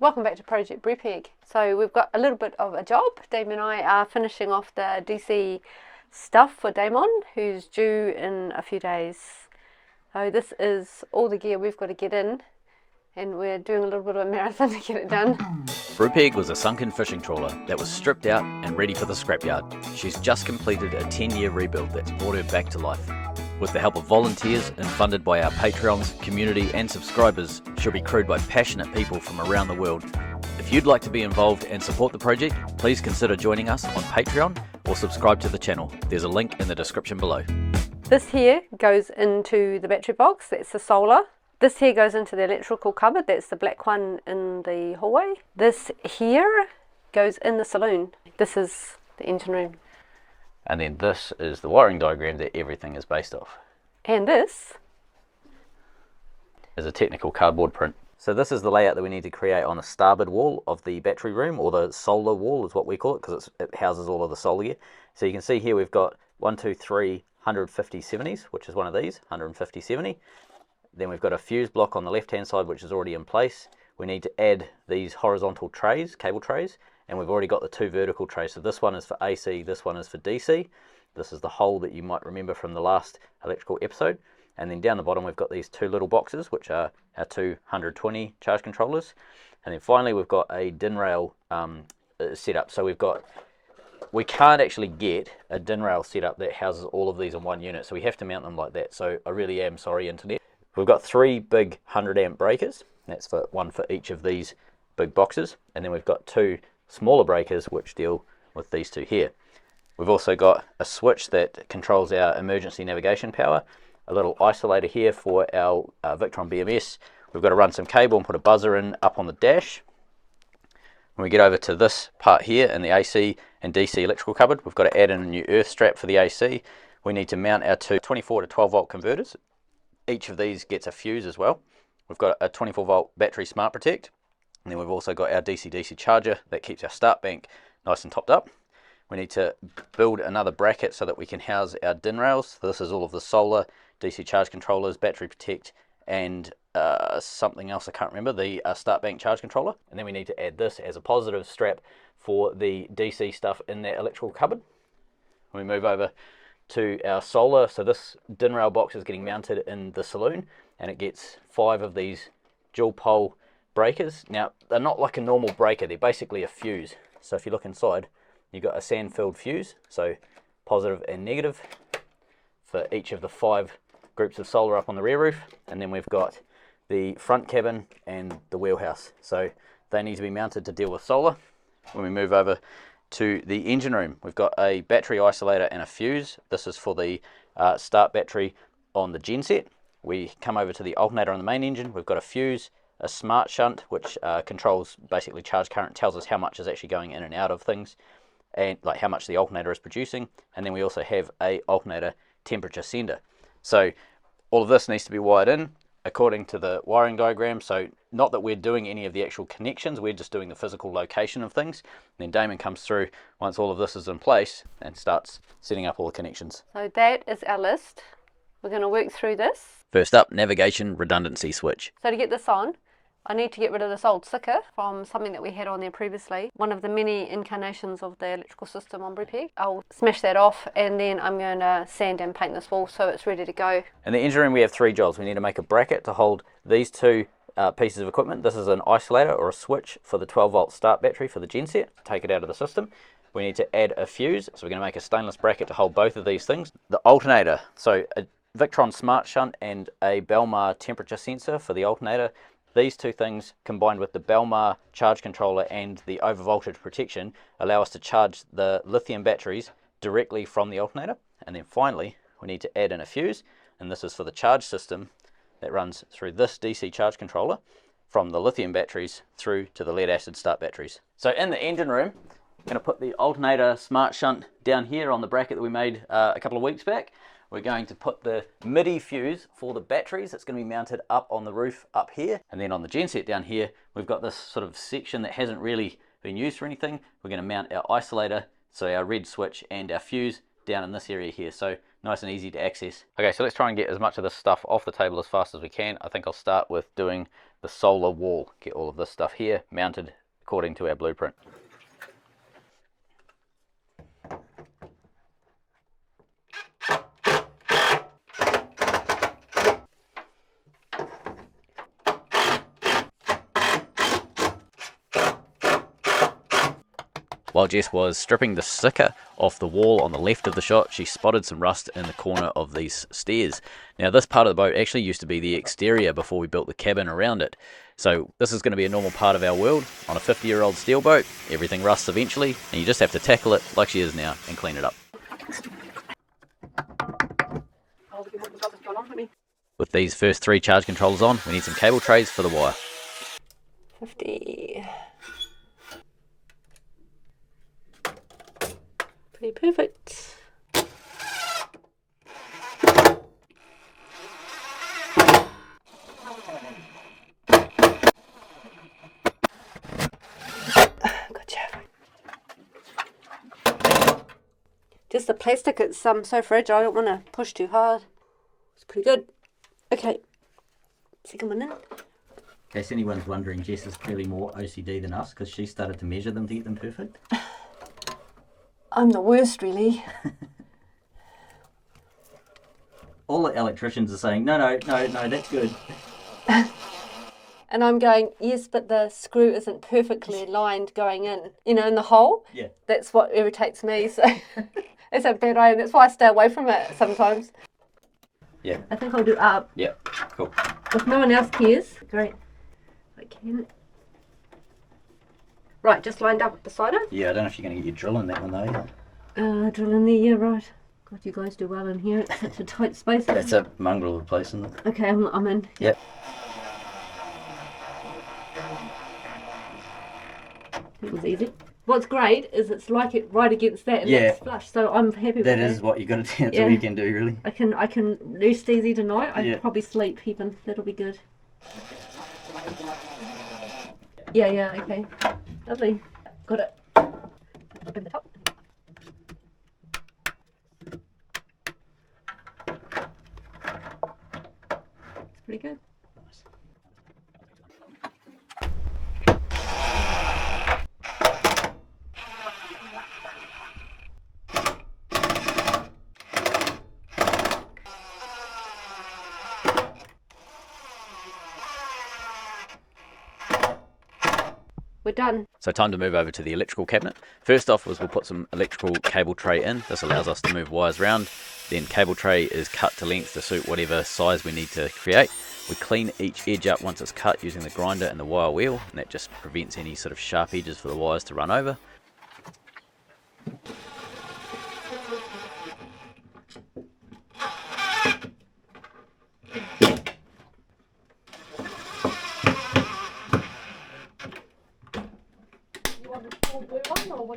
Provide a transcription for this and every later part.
Welcome back to Project Brupeg. So we've got a little bit of a job. Damon and I are finishing off the DC stuff for Damon, who's due in a few days. So this is all the gear we've got to get in, and we're doing a little bit of a marathon to get it done. Brupeg was a sunken fishing trawler that was stripped out and ready for the scrapyard. She's just completed a 10-year rebuild that's brought her back to life. With the help of volunteers and funded by our Patreons, community and subscribers, she'll be crewed by passionate people from around the world. If you'd like to be involved and support the project, please consider joining us on Patreon or subscribe to the channel. There's a link in the description below. This here goes into the battery box, that's the solar. This here goes into the electrical cupboard, that's the black one in the hallway. This here goes in the saloon. This is the engine room. And then this is the wiring diagram that everything is based off. And this is a technical cardboard print. So this is the layout that we need to create on the starboard wall of the battery room, or the solar wall is what we call it, because it houses all of the solar gear. So you can see here we've got 1, 2, 3 150/70s, which is one of these, 150/70. Then we've got a fuse block on the left hand side, which is already in place. We need to add these horizontal trays, cable trays, and we've already got the 2 vertical trays. So this one is for AC, this one is for DC. This is the hole that you might remember from the last electrical episode. And then down the bottom we've got these 2 little boxes, which are our 2 120 charge controllers. And then finally we've got a DIN rail setup. So we can't actually get a DIN rail setup that houses all of these in one unit, so we have to mount them like that. So I really am sorry, internet. We've got 3 big 100 amp breakers. That's for one for each of these big boxes. And then we've got 2 smaller breakers which deal with these 2 here. We've also got a switch that controls our emergency navigation power, a little isolator here for our Victron BMS. We've got to run some cable and put a buzzer in up on the dash. When we get over to this part here in the AC and DC electrical cupboard, we've got to add in a new earth strap for the AC. We need to mount our 2 24 to 12 volt converters. Each of these gets a fuse as well. We've got a 24 volt battery smart protect. And then we've also got our DC-DC charger that keeps our start bank nice and topped up. We need to build another bracket so that we can house our DIN rails. This is all of the solar, DC charge controllers, battery protect, and something else I can't remember, the start bank charge controller. And then we need to add this as a positive strap for the DC stuff in that electrical cupboard. We move over to our solar. So this DIN rail box is getting mounted in the saloon, and it gets 5 of these dual pole breakers. Now they're not like a normal breaker, they're basically a fuse. So if you look inside, you've got a sand filled fuse, so positive and negative for each of the 5 groups of solar up on the rear roof. And then we've got the front cabin and the wheelhouse, so they need to be mounted to deal with solar. When we move over to the engine room, we've got a battery isolator and a fuse. This is for the start battery on the genset. We come over to the alternator on the main engine. We've got a fuse, a smart shunt which controls basically charge current, tells us how much is actually going in and out of things, and like how much the alternator is producing. And then we also have a alternator temperature sender. So all of this needs to be wired in according to the wiring diagram. So not that we're doing any of the actual connections, we're just doing the physical location of things. And then Damon comes through once all of this is in place and starts setting up all the connections. So that is our list. We're going to work through this. First up, navigation redundancy switch. So to get this on, I need to get rid of this old sticker from something that we had on there previously. One of the many incarnations of the electrical system on Brupeg. I'll smash that off, and then I'm going to sand and paint this wall so it's ready to go. In the engine room we have 3 jobs. We need to make a bracket to hold these 2 pieces of equipment. This is an isolator or a switch for the 12 volt start battery for the genset. Take it out of the system. We need to add a fuse, so we're going to make a stainless bracket to hold both of these things. The alternator, so a Victron smart shunt and a Belmar temperature sensor for the alternator. These 2 things combined with the Belmar charge controller and the overvoltage protection allow us to charge the lithium batteries directly from the alternator. And then finally we need to add in a fuse, and this is for the charge system that runs through this DC charge controller from the lithium batteries through to the lead acid start batteries. So in the engine room, I'm going to put the alternator smart shunt down here on the bracket that we made a couple of weeks back. We're going to put the MIDI fuse for the batteries. It's going to be mounted up on the roof up here. And then on the genset down here, we've got this sort of section that hasn't really been used for anything. We're going to mount our isolator, so our red switch, and our fuse down in this area here, so nice and easy to access. Okay, so let's try and get as much of this stuff off the table as fast as we can. I think I'll start with doing the solar wall, get all of this stuff here mounted according to our blueprint. While Jess was stripping the sticker off the wall on the left of the shot, she spotted some rust in the corner of these stairs. Now this part of the boat actually used to be the exterior before we built the cabin around it. So this is going to be a normal part of our world. On a 50-year-old steel boat, everything rusts eventually, and you just have to tackle it like she is now and clean it up. With these first 3 charge controllers on, we need some cable trays for the wire. 50. Pretty perfect. Gotcha. Just the plastic, it's so fragile, I don't want to push too hard. It's pretty good. Okay, second one in. In case anyone's wondering, Jess is clearly more OCD than us because she started to measure them to get them perfect. I'm the worst, really. All the electricians are saying, no, that's good. And I'm going, yes, but the screw isn't perfectly aligned going in, you know, in the hole. Yeah. That's what irritates me, so it's a bad idea. That's why I stay away from it sometimes. Yeah. I think I'll do up. Yeah, cool. If no one else cares. Great. I can. Right, just lined up beside it. Yeah, I don't know if you're going to get your drill in that one though. Drill in there, yeah, right. God, you guys do well in here. It's such a tight space. That's a mongrel of a place, isn't it? Okay, I'm in. Yep. It was easy. What's great is it's like it right against that and Yeah. that's flush, so I'm happy with that. That is what you got to do. That's Yeah. all you can do, really. I can rest easy tonight. I Yeah. can probably sleep even. That'll be good. Yeah, okay. Lovely. Got it. Up in the top. It's pretty good. We're done. So time to move over to the electrical cabinet. First off was we'll put some electrical cable tray in. This allows us to move wires around. Then cable tray is cut to length to suit whatever size we need to create. We clean each edge up once it's cut using the grinder and the wire wheel, and that just prevents any sort of sharp edges for the wires to run over.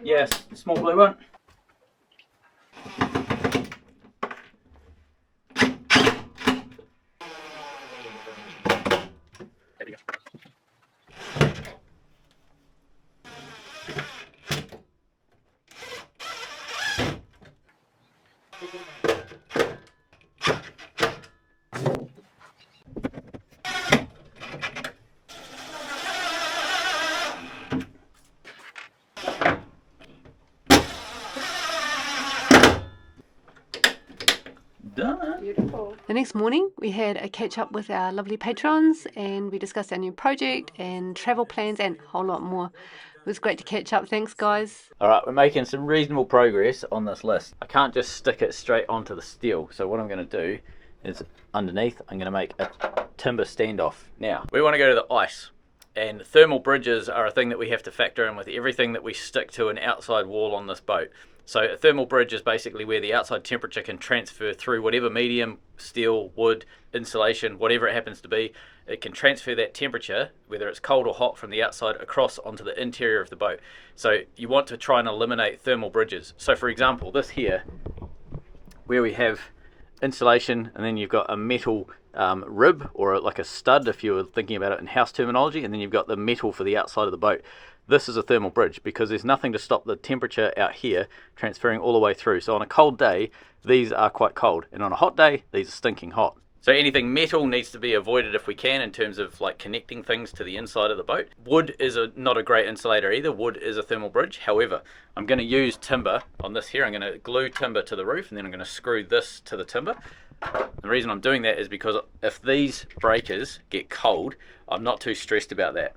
Yes, small blue one. There we go. Done. Beautiful. The next morning we had a catch up with our lovely patrons and we discussed our new project and travel plans and a whole lot more. It was great to catch up. Thanks, guys. Alright, we're making some reasonable progress on this list. I can't just stick it straight onto the steel, so what I'm going to do is underneath I'm going to make a timber standoff. Now, we want to go to the ice, and thermal bridges are a thing that we have to factor in with everything that we stick to an outside wall on this boat. So a thermal bridge is basically where the outside temperature can transfer through whatever medium, steel, wood, insulation, whatever it happens to be. It can transfer that temperature, whether it's cold or hot, from the outside across onto the interior of the boat. So you want to try and eliminate thermal bridges. So for example, this here, where we have insulation and then you've got a metal rib, or like a stud if you were thinking about it in house terminology, and then you've got the metal for the outside of the boat. This is a thermal bridge because there's nothing to stop the temperature out here transferring all the way through. So on a cold day, these are quite cold, and on a hot day, these are stinking hot. So anything metal needs to be avoided if we can, in terms of like connecting things to the inside of the boat. Wood is not a great insulator either. Wood is a thermal bridge. However, I'm going to use timber on this here. I'm going to glue timber to the roof, and then I'm going to screw this to the timber. The reason I'm doing that is because if these breakers get cold, I'm not too stressed about that.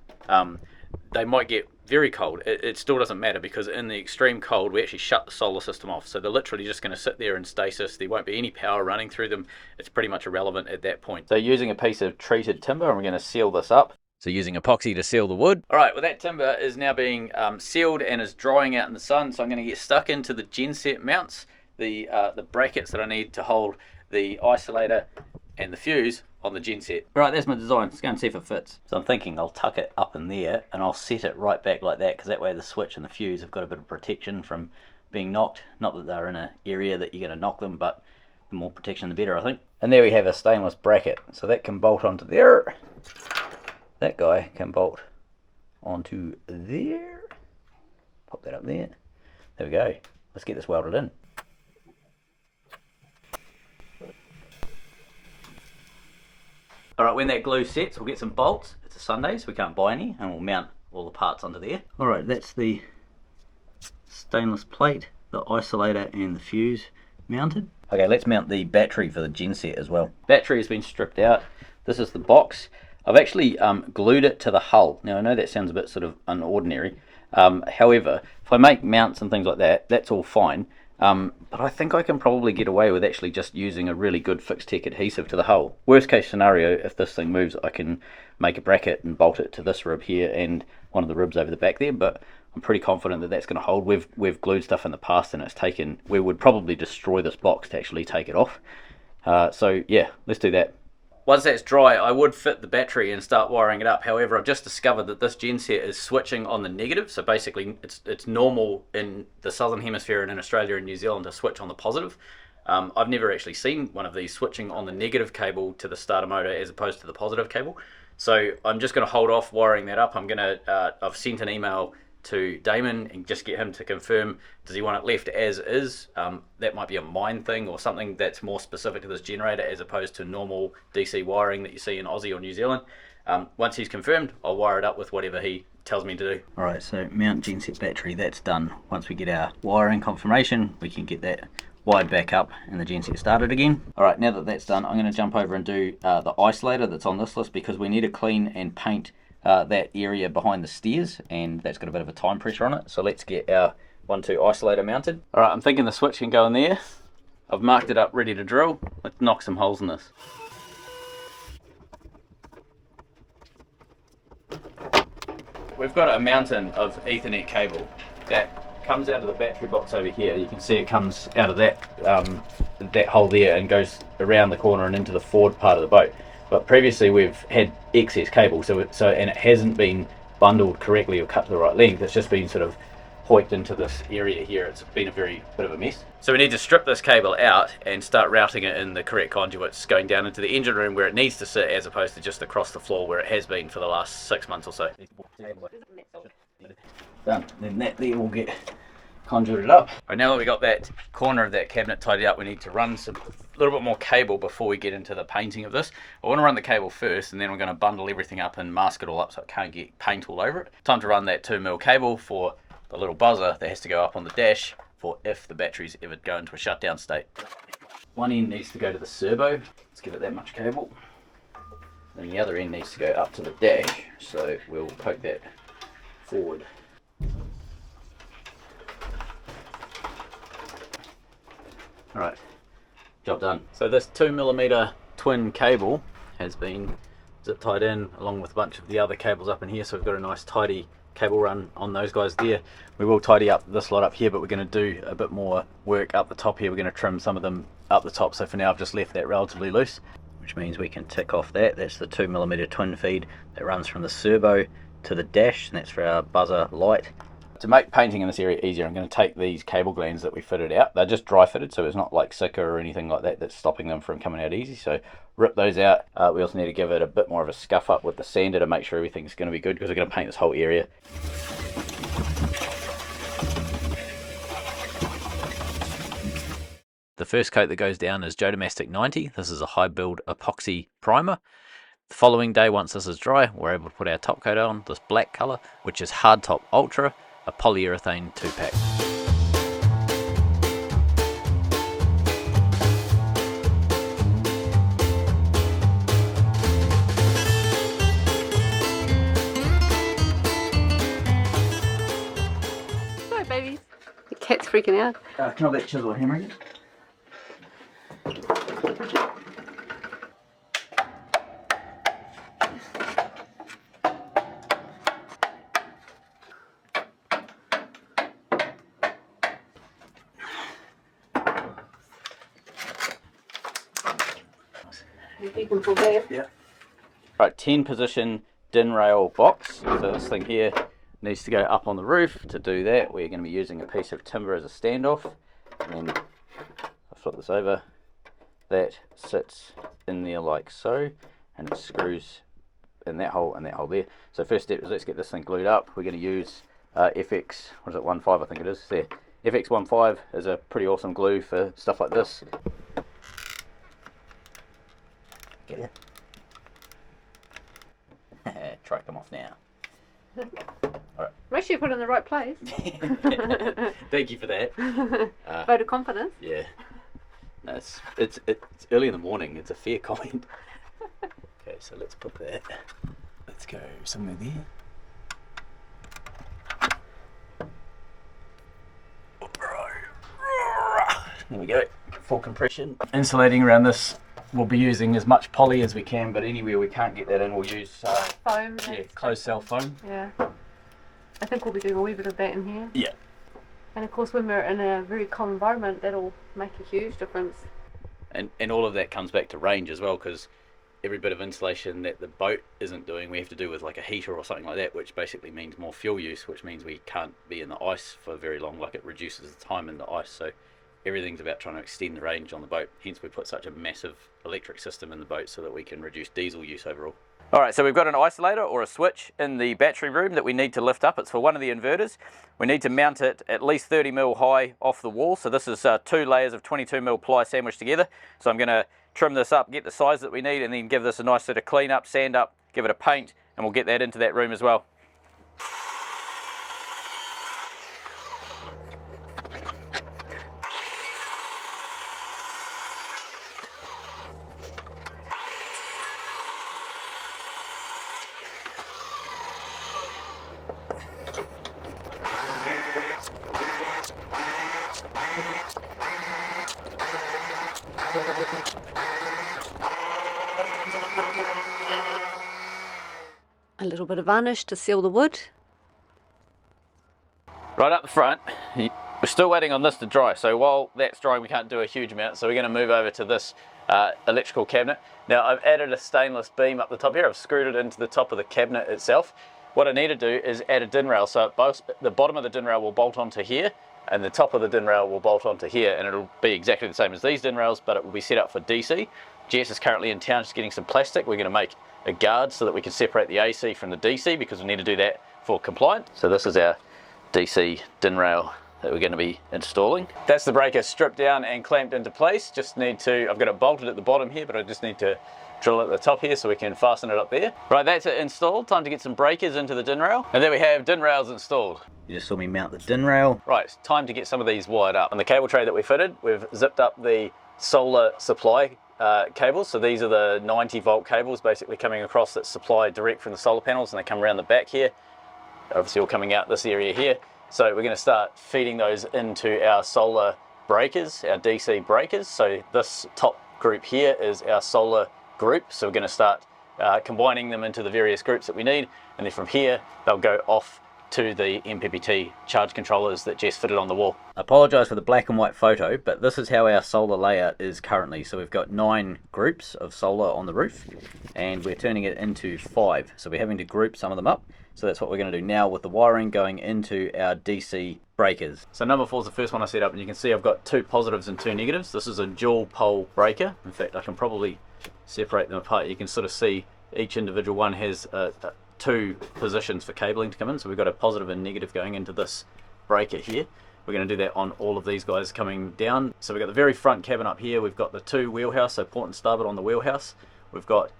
They might get very cold. It still doesn't matter, because in the extreme cold we actually shut the solar system off, so they're literally just going to sit there in stasis. There won't be any power running through them. It's pretty much irrelevant at that point. So using a piece of treated timber, I'm going to seal this up. So using epoxy to seal the wood. Alright, well that timber is now being sealed and is drying out in the sun, so I'm going to get stuck into the genset mounts, the brackets that I need to hold the isolator and the fuse on the genset. Right, that's my design. Let's go and see if it fits. So I'm thinking I'll tuck it up in there and I'll set it right back like that, because that way the switch and the fuse have got a bit of protection from being knocked. Not that they're in an area that you're going to knock them, but the more protection the better, I think. And there we have a stainless bracket. So that can bolt onto there. That guy can bolt onto there. Pop that up there. There we go. Let's get this welded in. Alright, when that glue sets, we'll get some bolts. It's a Sunday, so we can't buy any, and we'll mount all the parts onto there. Alright, that's the stainless plate, the isolator and the fuse mounted. Okay, let's mount the battery for the genset as well. Battery has been stripped out. This is the box. I've actually glued it to the hull. Now I know that sounds a bit sort of unordinary. However, if I make mounts and things like that, that's all fine. But I think I can probably get away with actually just using a really good Fix-Tech adhesive to the hull. Worst case scenario, if this thing moves, I can make a bracket and bolt it to this rib here and one of the ribs over the back there, but I'm pretty confident that that's going to hold. We've glued stuff in the past and it's taken, we would probably destroy this box to actually take it off. So yeah, let's do that. Once that's dry, I would fit the battery and start wiring it up. However, I've just discovered that this genset is switching on the negative. So basically, it's normal in the Southern Hemisphere and in Australia and New Zealand to switch on the positive. I've never actually seen one of these switching on the negative cable to the starter motor as opposed to the positive cable. So I'm just going to hold off wiring that up. I've sent an email to Damon and just get him to confirm, does he want it left as is? That might be a mine thing or something that's more specific to this generator as opposed to normal DC wiring that you see in Aussie or New Zealand. Once he's confirmed, I'll wire it up with whatever he tells me to do. Alright, so mount genset battery, that's done. Once we get our wiring confirmation, we can get that wired back up and the genset started again. Alright, now that that's done, I'm going to jump over and do the isolator that's on this list, because we need to clean and paint that area behind the stairs, and that's got a bit of a time pressure on it. So let's get our 1-2 isolator mounted. Alright, I'm thinking the switch can go in there. I've marked it up ready to drill. Let's knock some holes in this. We've got a mountain of Ethernet cable that comes out of the battery box over here. You can see it comes out of that hole there and goes around the corner and into the forward part of the boat. But previously we've had excess cable, and it hasn't been bundled correctly or cut to the right length. It's just been sort of hoiked into this area here. It's been a very bit of a mess. So we need to strip this cable out and start routing it in the correct conduits, going down into the engine room where it needs to sit, as opposed to just across the floor where it has been for the last 6 months or so. Done. Then that there will get conduited up. Right, now that we got that corner of that cabinet tidied up, we need to run a little bit more cable before we get into the painting of this. I want to run the cable first, and then we're going to bundle everything up and mask it all up so it can't get paint all over it. Time to run that 2mm cable for the little buzzer that has to go up on the dash for if the batteries ever go into a shutdown state. One end needs to go to the servo. Let's give it that much cable. Then the other end needs to go up to the dash, so we'll poke that forward. Alright, job done. So this 2mm twin cable has been zip tied in along with a bunch of the other cables up in here, so we've got a nice tidy cable run on those guys there. We will tidy up this lot up here, but we're going to do a bit more work up the top here. We're going to trim some of them up the top, so for now I've just left that relatively loose, which means we can tick off that. That's the 2mm twin feed that runs from the servo to the dash, and that's for our buzzer light. To make painting in this area easier, I'm going to take these cable glands that we fitted out. They're just dry fitted, so it's not like Sika or anything like that that's stopping them from coming out easy. So rip those out. We also need to give it a bit more of a scuff up with the sander to make sure everything's going to be good, because we're going to paint this whole area. The first coat that goes down is Jodomastic 90. This is a high build epoxy primer. The following day, once this is dry, we're able to put our top coat on, this black colour, which is Hardtop Ultra, a polyurethane 2-pack. Sorry, babies. The cat's freaking out. Can I have that chisel and hammer again? You can pull that. Yeah. Right, 10 position DIN rail box. So this thing here needs to go up on the roof. To do that, we're going to be using a piece of timber as a standoff. And then I'll flip this over. That sits in there like so, and it screws in that hole and that hole there. So first step is let's get this thing glued up. We're going to use FX, what is it, 15 I think it is, there. FX15 is a pretty awesome glue for stuff like this. Get it. Try to come off now. Alright. Make sure you put it in the right place. Thank you for that. Vote of confidence. Yeah. No, it's early in the morning. It's a fair comment. Okay, so let's put that. Let's go somewhere there. There we go. Full compression. Insulating around this. We'll be using as much poly as we can, but anywhere we can't get that in, we'll use foam. Yeah, closed cell foam. Yeah. I think we'll be doing a wee bit of that in here. Yeah. And of course, when we're in a very cold environment, that'll make a huge difference. And all of that comes back to range as well, because every bit of insulation that the boat isn't doing, we have to do with like a heater or something like that, which basically means more fuel use, which means we can't be in the ice for very long. Like, it reduces the time in the ice. So everything's about trying to extend the range on the boat. Hence we put such a massive electric system in the boat so that we can reduce diesel use overall. Alright, so we've got an isolator or a switch in the battery room that we need to lift up. It's for one of the inverters. We need to mount it at least 30mm high off the wall. So this is 2 layers of 22mm ply sandwiched together. So I'm going to trim this up, get the size that we need, and then give this a nice sort of clean up, sand up, give it a paint, and we'll get that into that room as well. A little bit of varnish to seal the wood. Right up the front, we're still waiting on this to dry, so while that's drying we can't do a huge amount, so we're going to move over to this electrical cabinet. Now I've added a stainless beam up the top here. I've screwed it into the top of the cabinet itself. What I need to do is add a DIN rail, so both the bottom of the DIN rail will bolt onto here and the top of the DIN rail will bolt onto here, and it'll be exactly the same as these DIN rails, but it will be set up for DC. Jess is currently in town just getting some plastic. We're going to make a guard so that we can separate the AC from the DC, because we need to do that for compliance. So this is our DC DIN rail that we're going to be installing. That's the breaker stripped down and clamped into place. Just need to, I've got it bolted at the bottom here, but I just need to drill at the top here so we can fasten it up there. Right, that's it installed. Time to get some breakers into the DIN rail. And there we have DIN rails installed. You just saw me mount the DIN rail. Right, it's time to get some of these wired up. On the cable tray that we fitted, we've zipped up the solar supply cables. So these are the 90-volt cables basically coming across that supply direct from the solar panels, and they come around the back here, obviously all coming out this area here. So we're going to start feeding those into our solar breakers, our DC breakers. So this top group here is our solar group, so we're going to start combining them into the various groups that we need, and then from here they'll go off to the MPPT charge controllers that Jess fitted on the wall. I apologise for the black and white photo, but this is how our solar layout is currently. So we've got 9 groups of solar on the roof, and we're turning it into 5. So we're having to group some of them up. So that's what we're going to do now with the wiring going into our DC breakers. So number 4 is the first one I set up, and you can see I've got 2 positives and 2 negatives. This is a dual pole breaker. In fact, I can probably separate them apart. You can sort of see each individual one has 2 positions for cabling to come in. So we've got a positive and negative going into this breaker here. We're going to do that on all of these guys coming down. So we've got the very front cabin up here. We've got the 2 wheelhouse, so port and starboard on the wheelhouse. We've got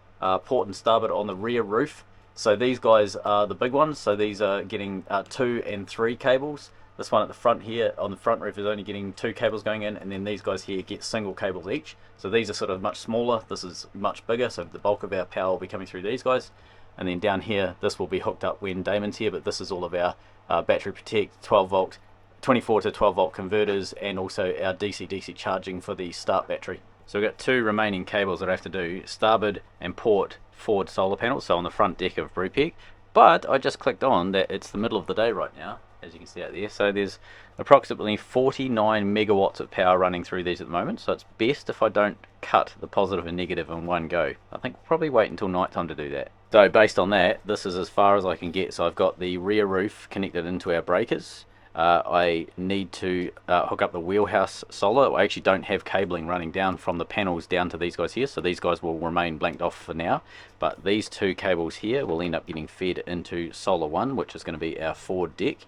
port and starboard on the rear roof. So these guys are the big ones. So these are getting 2 and 3 cables. This one at the front here on the front roof is only getting 2 cables going in, and then these guys here get single cables each. So these are sort of much smaller. This is much bigger, so the bulk of our power will be coming through these guys. And then down here, this will be hooked up when Damon's here, but this is all of our battery protect 12 volt, 24 to 12 volt converters, and also our DC-DC charging for the start battery. So we've got 2 remaining cables that I have to do, starboard and port forward solar panels, so on the front deck of Brupeg. But I just clicked on that it's the middle of the day right now, as you can see out there. So there's approximately 49 megawatts of power running through these at the moment. So it's best if I don't cut the positive and negative in one go. I think we'll probably wait until night time to do that. So based on that, this is as far as I can get. So I've got the rear roof connected into our breakers. I need to hook up the wheelhouse solar. I actually don't have cabling running down from the panels down to these guys here, so these guys will remain blanked off for now. But these 2 cables here will end up getting fed into solar 1, which is going to be our forward deck.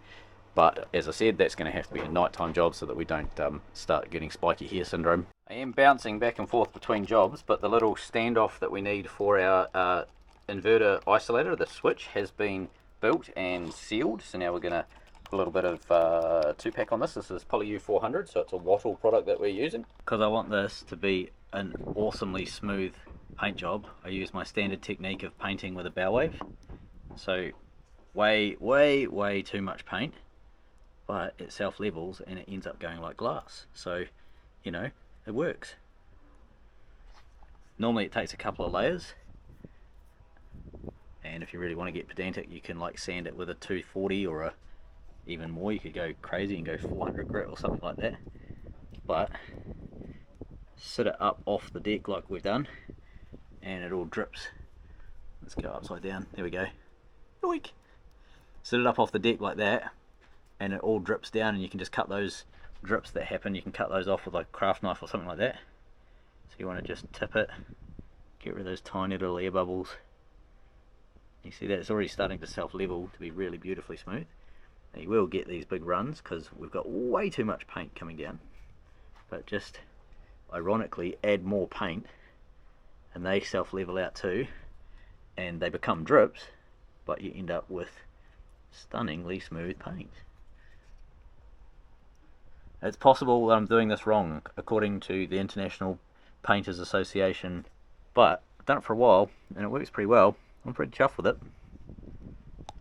But as I said, that's going to have to be a nighttime job so that we don't start getting spiky hair syndrome. I am bouncing back and forth between jobs, but the little standoff that we need for our inverter isolator, the switch, has been built and sealed. So now we're going to put a little bit of 2-pack on this. This is Poly U400, so it's a wattle product that we're using. Because I want this to be an awesomely smooth paint job, I use my standard technique of painting with a bow wave. So way too much paint, but it self-levels and it ends up going like glass. So, you know, it works. Normally it takes a couple of layers, and if you really want to get pedantic, you can like sand it with a 240 or a even more. You could go crazy and go 400 grit or something like that, but sit it up off the deck like we've done, and it all drips. Let's go upside down, there we go. Yoink! Sit it up off the deck like that, and it all drips down, and you can just cut those drips that happen, you can cut those off with like a craft knife or something like that. So you want to just tip it, get rid of those tiny little air bubbles. You see that it's already starting to self-level to be really beautifully smooth. Now you will get these big runs because we've got way too much paint coming down, but just ironically add more paint and they self-level out too, and they become drips, but you end up with stunningly smooth paint. It's possible that I'm doing this wrong according to the International Painters Association, but I've done it for a while and it works pretty well. I'm pretty chuffed with it.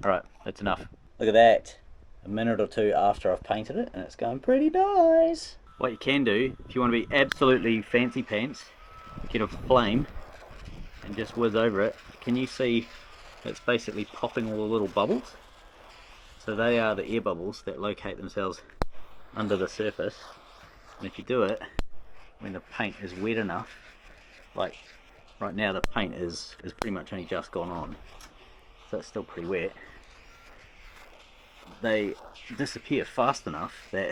Alright, that's enough. Look at that. A minute or 2 after I've painted it, and it's going pretty nice. What you can do, if you want to be absolutely fancy pants, get a flame and just whiz over it. Can you see it's basically popping all the little bubbles? So they are the air bubbles that locate themselves under the surface. And if you do it when the paint is wet enough, like right now the paint is pretty much only just gone on, so it's still pretty wet, they disappear fast enough that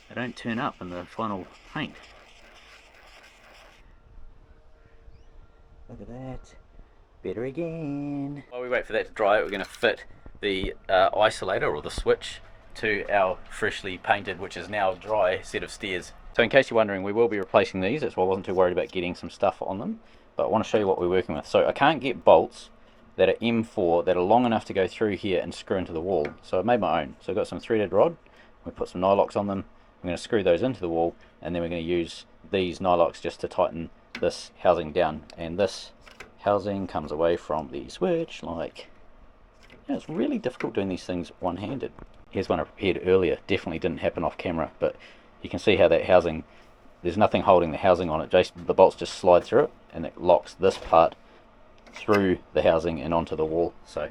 they don't turn up in the final paint. Look at that. Better again. While we wait for that to dry, we're going to fit the isolator or the switch to our freshly painted, which is now dry, set of stairs. So in case you're wondering, we will be replacing these. That's why I wasn't too worried about getting some stuff on them. But I want to show you what we're working with. So I can't get bolts that are M4 that are long enough to go through here and screw into the wall. So I made my own. So I've got some threaded rod. We put some nylocks on them. I'm going to screw those into the wall, and then we're going to use these nylocks just to tighten this housing down. And this housing comes away from the switch like, you know, it's really difficult doing these things one-handed. Here's one I prepared earlier. Definitely didn't happen off camera, but you can see how that housing, there's nothing holding the housing on it. The bolts just slide through it, and it locks this part through the housing and onto the wall. So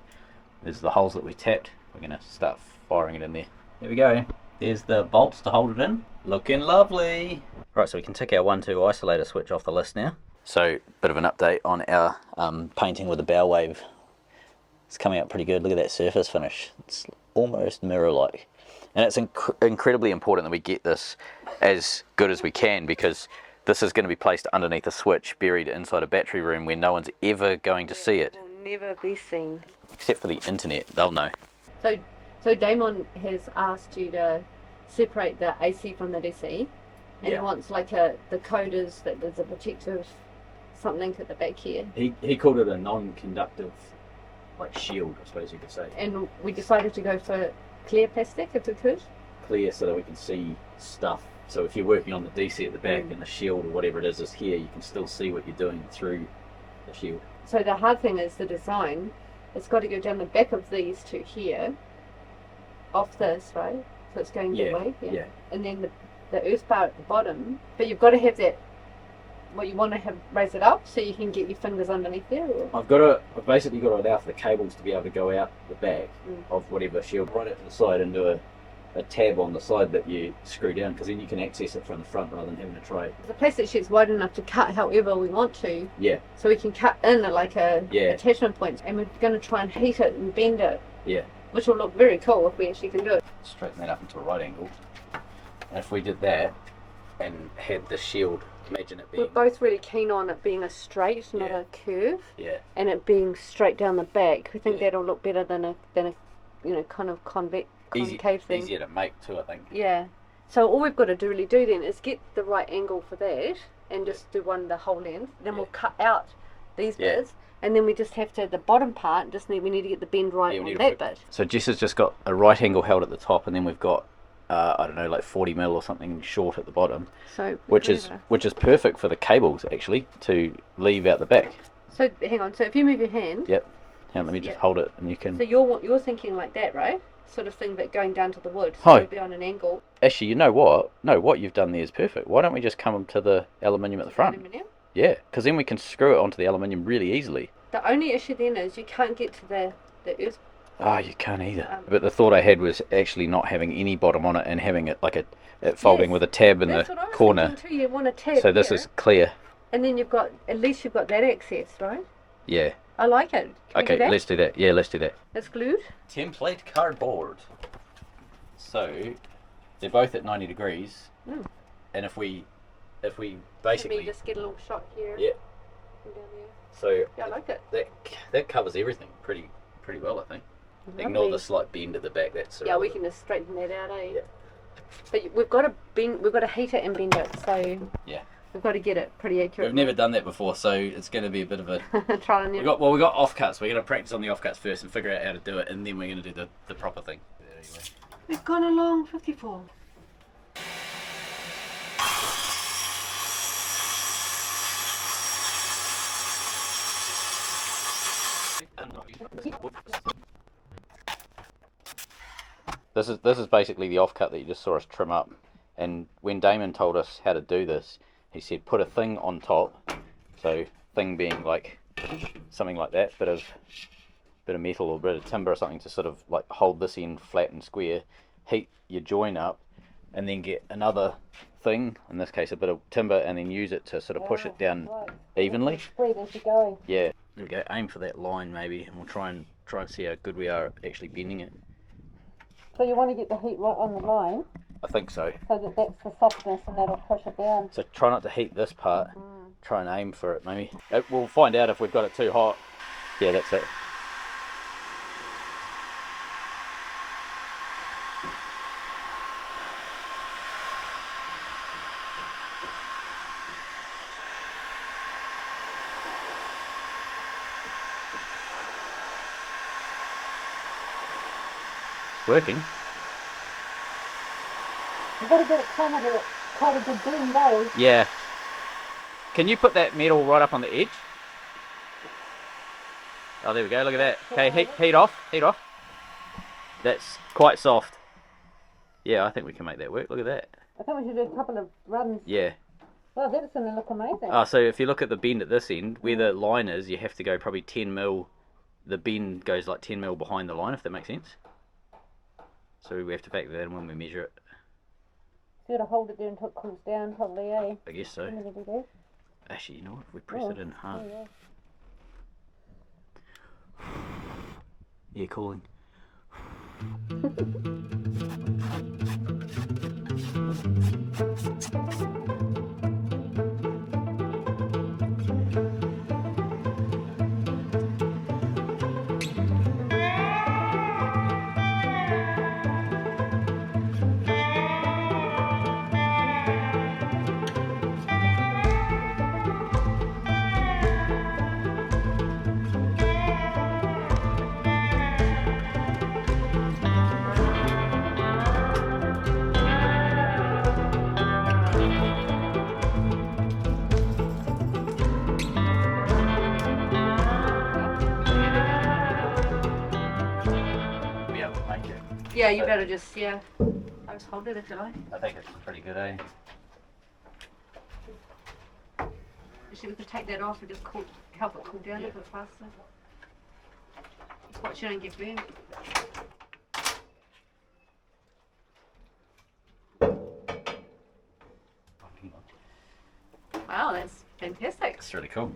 there's the holes that we tapped. we're going to start firing it in there. There we go. There's the bolts to hold it in. Looking lovely. Right, so we can tick our 1-2 isolator switch off the list now. So, bit of an update on our painting with the bow wave. It's coming out pretty good. Look at that surface finish. It's almost mirror-like. And it's incredibly important that we get this as good as we can, because this is going to be placed underneath a switch buried inside a battery room where no one's ever going to see it. It will never be seen. Except for the internet, they'll know. So Damon has asked you to separate the AC from the DC, and he wants like the code is that there's a protective something at the back here. He called it a non-conductive like shield, I suppose you could say. And we decided to go for clear plastic if we could. Clear so that we can see stuff. So if you're working on the DC at the back and the shield or whatever it is here, you can still see what you're doing through the shield. So the hard thing is the design. It's got to go down the back of these to here, off this, right? So it's going that way. Yeah. And then the earth bar at the bottom. But you've got to have that, you want to have raise it up so you can get your fingers underneath there? Or? I've basically got to allow for the cables to be able to go out the back of whatever shield, right out to the side into a tab on the side that you screw down, because then you can access it from the front rather than having a tray. The plastic sheet's wide enough to cut however we want to. Yeah. So we can cut in like a attachment point, and we're going to try and heat it and bend it. Yeah. Which will look very cool if we actually can do it. Straighten that up into a right angle. And if we did that and had the shield, imagine it being... We're both really keen on it being a straight, not a curve. Yeah. And it being straight down the back. We think that'll look better than a kind of concave thing. Easier to make too, I think. Yeah. So all we've got to really do then is get the right angle for that and just do the whole length. Then we'll cut out these bits. And then we just have to, the bottom part, we need to get the bend right on that bit. So Jess has just got a right angle held at the top, and then we've got, I don't know, like 40 mil or something short at the bottom. So which is perfect for the cables, actually, to leave out the back. So hang on, so if you move your hand. Yep. Hang on, let me just hold it and you can... So you're thinking like that, right? Sort of thing, but going down to the wood. So it'll be on an angle. Actually, you know what? No, what you've done there is perfect. Why don't we just come to the aluminium at the front? Aluminium? Yeah, because then we can screw it onto the aluminium really easily. The only issue then is you can't get to the earth. Oh, you can't either. But the thought I had was actually not having any bottom on it and having it like it folding with a tab in the corner. Too. You want a tab. So this is clear. And then at least you've got that access, right? Yeah. I like it. Okay, let's do that. Yeah, let's do that. It's glued. Template cardboard. So they're both at 90 degrees. And if we basically... Let me just get a little shot here. Yeah. And down there. So yeah, I like it. That covers everything pretty well, I think. Lovely. Ignore the slight bend at the back. That's we can just straighten that out, eh? Yeah. But we've got to heat it and bend it, so yeah, we've got to get it pretty accurate. We've never done that before, so it's going to be a bit of a trial and error. We got offcuts. We're going to practice on the offcuts first and figure out how to do it, and then we're going to do the proper thing. Anyway. We've gone along 54. This is basically the offcut that you just saw us trim up, and when Damon told us how to do this, he said put a thing on top, so thing being like something like that, bit of metal or bit of timber or something to sort of like hold this end flat and square, heat your join up, and then get another thing, in this case a bit of timber, and then use it to sort of push it down evenly. Yeah. There we go, aim for that line maybe, and we'll try and see how good we are at actually bending it. So you want to get the heat right on the line? I think so. So that's the softness and that'll push it down. So try not to heat this part, try and aim for it maybe. We'll find out if we've got it too hot. Yeah, that's it. Working. You've got to get it quite a good bend though. Yeah. Can you put that metal right up on the edge? Oh, there we go, look at that. Okay, heat off. That's quite soft. Yeah, I think we can make that work, look at that. I think we should do a couple of runs. Yeah. Well, that's going to look amazing. Oh, so if you look at the bend at this end, where the line is, you have to go probably 10 mil. The bend goes like 10 mil behind the line, if that makes sense. So we have to factor that in when we measure it. You gotta hold it there until it cools down, probably, eh? I guess so. Actually, you know what? If we press it in hard. Yeah, cooling. Yeah, you better just, I'll just hold it if you like. I think it's pretty good, eh? Actually, we could take that off and just help it cool down a bit faster. Just watch you don't get burned. Wow, that's fantastic. It's really cool.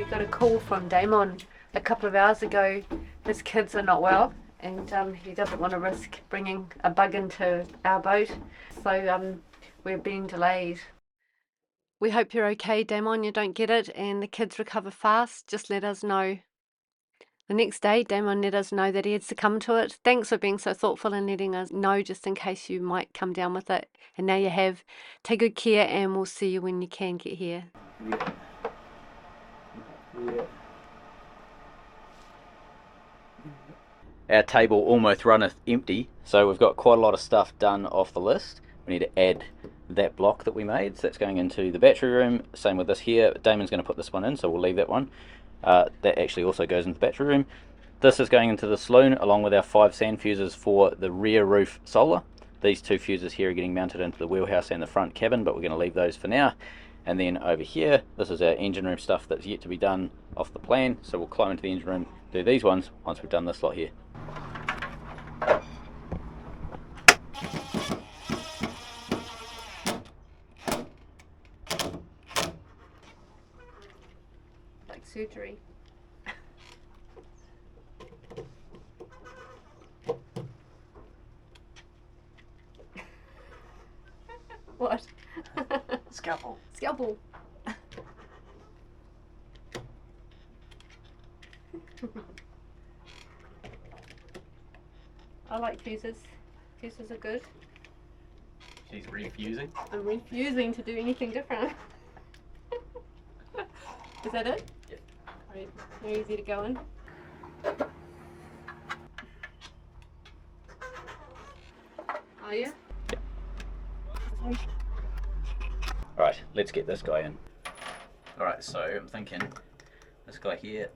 Got a call from Damon a couple of hours ago. His kids are not well, and he doesn't want to risk bringing a bug into our boat, so we're being delayed. We hope you're okay, Damon, you don't get it, and the kids recover fast. Just let us know. The next day, Damon let us know that he had succumbed to it. Thanks for being so thoughtful and letting us know just in case you might come down with it. And now you have. Take good care, and we'll see you when you can get here. Our table almost runneth empty, so we've got quite a lot of stuff done off the list. We need to add that block that we made, so that's going into the battery room. Same with this here. Damon's going to put this one in, so we'll leave that one. That actually also goes into the battery room. This is going into the saloon along with our 5 sand fuses for the rear roof solar. These 2 fuses here are getting mounted into the wheelhouse and the front cabin, but we're going to leave those for now. And then over here, this is our engine room stuff that's yet to be done off the plan, so we'll climb into the engine room, do these ones once we've done this lot here. Like surgery. What? Scalpel. Scalpel. I like fuses. Fuses are good. She's refusing. I'm refusing to do anything different. Is that it? Yeah. Right. Very easy to go in. Are you? Yeah. Alright, let's get this guy in. Alright, so I'm thinking this guy here.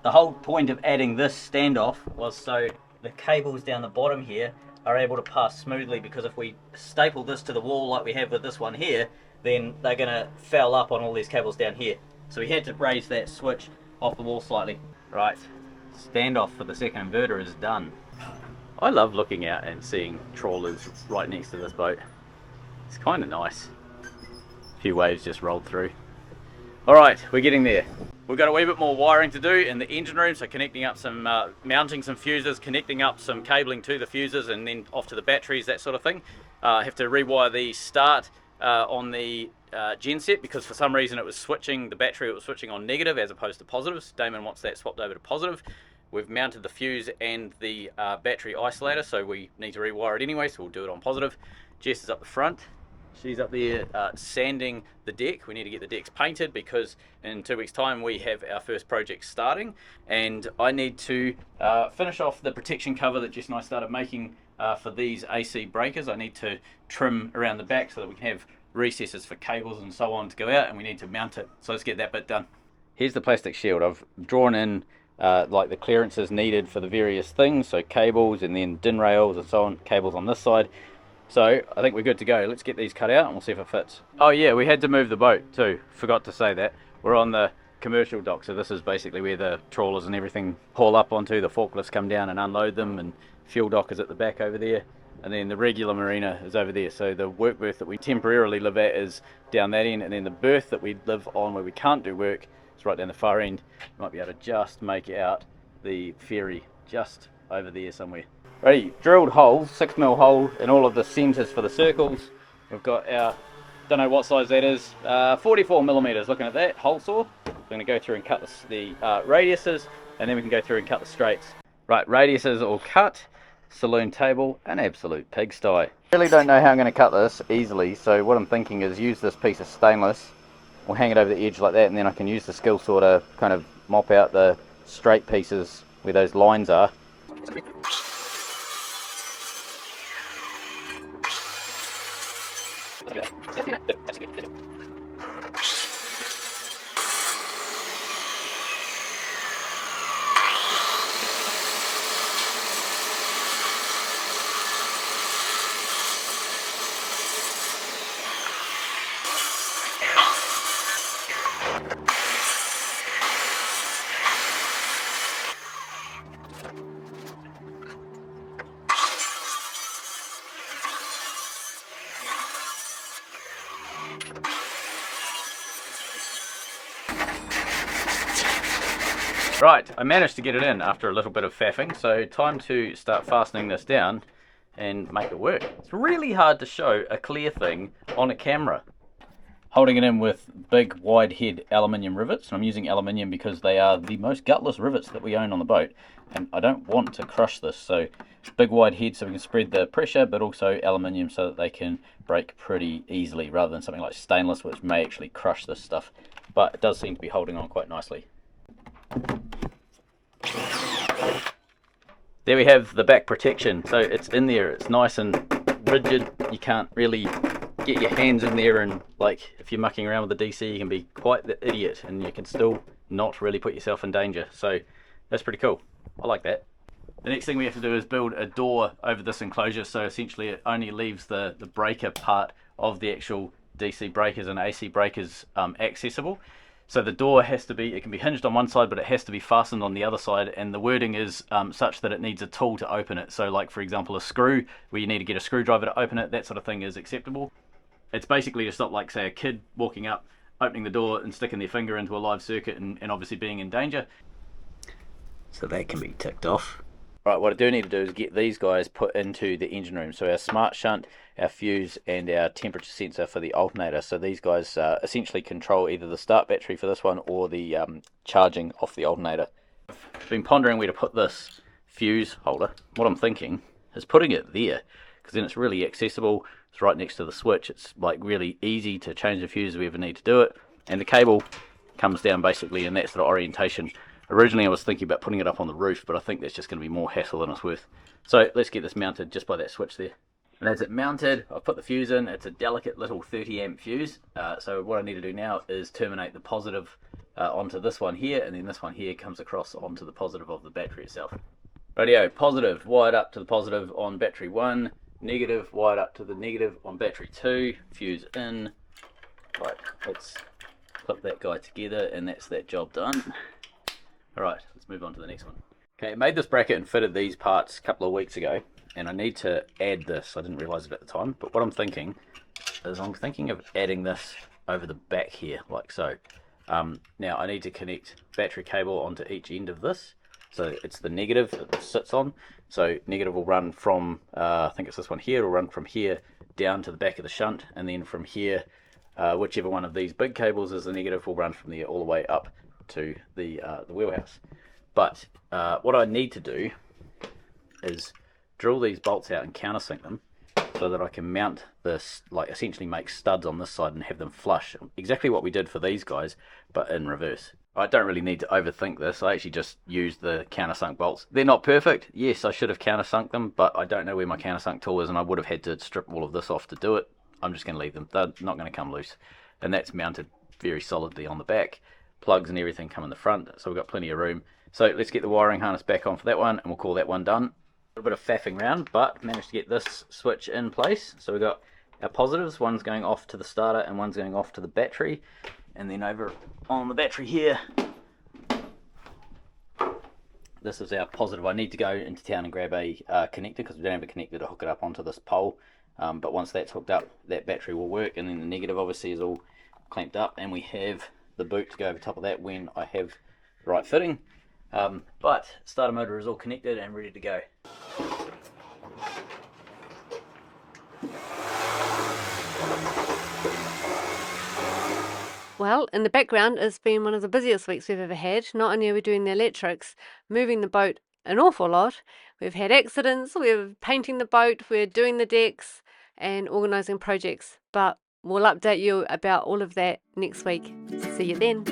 The whole point of adding this standoff was so the cables down the bottom here are able to pass smoothly, because if we staple this to the wall like we have with this one here, then they're going to foul up on all these cables down here. So we had to raise that switch off the wall slightly. Right, standoff for the second inverter is done. I love looking out and seeing trawlers right next to this boat. It's kind of nice. few waves just rolled through. Alright, we're getting there. We've got a wee bit more wiring to do in the engine room, so connecting up some, mounting some fuses, connecting up some cabling to the fuses and then off to the batteries, that sort of thing. I have to rewire the start on the genset because for some reason it was switching, the battery it was switching on negative as opposed to positive. Damon wants that swapped over to positive. We've mounted the fuse and the battery isolator, so we need to rewire it anyway, so we'll do it on positive. Jess is up the front. She's up there sanding the deck. We need to get the decks painted because in 2 weeks' time we have our first project starting, and I need to finish off the protection cover that Jess and I started making for these AC breakers. I need to trim around the back so that we can have recesses for cables and so on to go out, and we need to mount it. So let's get that bit done. Here's the plastic shield. I've drawn in like the clearances needed for the various things, so cables and then DIN rails and so on, cables on this side. So I think we're good to go. Let's get these cut out and we'll see if it fits. Oh yeah, we had to move the boat too. Forgot to say that. We're on the commercial dock, so this is basically where the trawlers and everything haul up onto. The forklifts come down and unload them, and fuel dock is at the back over there. And then the regular marina is over there. So the work berth that we temporarily live at is down that end, and then the berth that we live on where we can't do work is right down the far end. You might be able to just make out the ferry just over there somewhere. Ready, drilled holes, 6mm hole in all of the centres for the circles. We've got our, don't know what size that is, 44mm, looking at that, hole saw. We're going to go through and cut the radiuses, and then we can go through and cut the straights. Right, radiuses all cut, saloon table, an absolute pigsty. I really don't know how I'm going to cut this easily, so what I'm thinking is use this piece of stainless, we'll hang it over the edge like that, and then I can use the skill saw to kind of mop out the straight pieces where those lines are. Right, I managed to get it in after a little bit of faffing, so time to start fastening this down and make it work. It's really hard to show a clear thing on a camera. Holding it in with big wide head aluminium rivets, and I'm using aluminium because they are the most gutless rivets that we own on the boat, and I don't want to crush this, so big wide head so we can spread the pressure, but also aluminium so that they can break pretty easily rather than something like stainless, which may actually crush this stuff, but it does seem to be holding on quite nicely. There we have the back protection, so it's in there, it's nice and rigid, you can't really get your hands in there, and like if you're mucking around with the DC you can be quite the idiot and you can still not really put yourself in danger, so that's pretty cool. I like that. The next thing we have to do is build a door over this enclosure, so essentially it only leaves the breaker part of the actual DC breakers and AC breakers accessible. So the door has to be, it can be hinged on one side, but it has to be fastened on the other side, and the wording is such that it needs a tool to open it. So like for example a screw, where you need to get a screwdriver to open it, that sort of thing is acceptable. It's basically to stop, like say, a kid walking up, opening the door and sticking their finger into a live circuit and obviously being in danger. So that can be ticked off. Right, what I do need to do is get these guys put into the engine room. So our smart shunt, our fuse and our temperature sensor for the alternator. So these guys essentially control either the start battery for this one or the charging off the alternator. I've been pondering where to put this fuse holder. What I'm thinking is putting it there, because then it's really accessible. It's right next to the switch. It's like really easy to change the fuse if we ever need to do it. And the cable comes down basically in that sort of orientation. Originally I was thinking about putting it up on the roof, but I think that's just going to be more hassle than it's worth. So let's get this mounted just by that switch there. And as it mounted, I've put the fuse in. It's a delicate little 30 amp fuse. So what I need to do now is terminate the positive onto this one here, and then this one here comes across onto the positive of the battery itself. Rightio, positive wired up to the positive on battery 1, negative wired up to the negative on battery 2, fuse in. Right, let's clip that guy together, and that's that job done. Alright, let's move on to the next one. Okay, I made this bracket and fitted these parts a couple of weeks ago, and I need to add this. I didn't realise it at the time, but what I'm thinking is I'm thinking of adding this over the back here, like so. Now I need to connect battery cable onto each end of this. So it's the negative it sits on. So negative will run from, I think it's this one here, it'll run from here down to the back of the shunt, and then from here, whichever one of these big cables is the negative will run from there all the way up to the wheelhouse. But what I need to do is drill these bolts out and countersink them so that I can mount this, like essentially make studs on this side and have them flush. Exactly what we did for these guys, but in reverse. I don't really need to overthink this. I actually just used the countersunk bolts. They're not perfect. Yes, I should have countersunk them, but I don't know where my countersunk tool is, and I would have had to strip all of this off to do it. I'm just going to leave them. They're not going to come loose. And that's mounted very solidly on the back. Plugs and everything come in the front, so we've got plenty of room. So let's get the wiring harness back on for that one, and we'll call that one done. A little bit of faffing around, but managed to get this switch in place. So we've got our positives, one's going off to the starter and one's going off to the battery. And then over on the battery here, this is our positive. I need to go into town and grab a connector because we don't have a connector to hook it up onto this pole. But once that's hooked up, that battery will work. And then the negative obviously is all clamped up, and we have the boot to go over top of that when I have the right fitting. But starter motor is all connected and ready to go. Well, in the background, it's been one of the busiest weeks we've ever had. Not only are we doing the electrics, moving the boat an awful lot, we've had accidents, we're painting the boat, we're doing the decks and organising projects. But we'll update you about all of that next week. See you then.